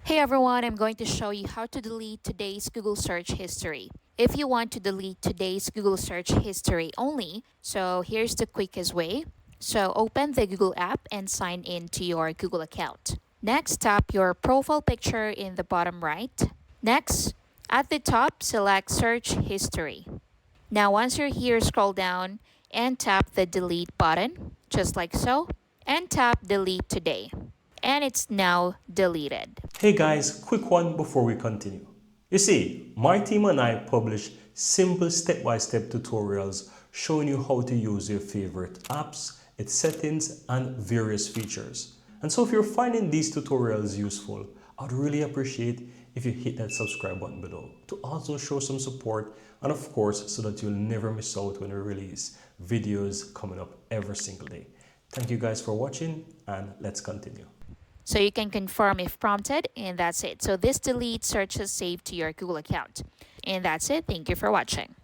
Hey everyone, I'm going to show you how to delete today's Google search history. If you want to delete today's Google search history only, so here's the quickest way. So open the Google app and sign in to your Google account. Next, tap your profile picture in the bottom right. Next, at the top, select search history. Now once you're here, scroll down and tap the delete button, just like so, and tap delete today. And it's now deleted. Hey guys, quick one before we continue. You see, my team and I publish simple step-by-step tutorials showing you how to use your favorite apps, its settings, and various features. And so if you're finding these tutorials useful, I'd really appreciate if you hit that subscribe button below to also show some support and of course so that you'll never miss out when we release videos coming up every single day. Thank you guys for watching and let's continue. So you can confirm if prompted, and that's it. So this delete search is saved to your Google account. And that's it. Thank you for watching.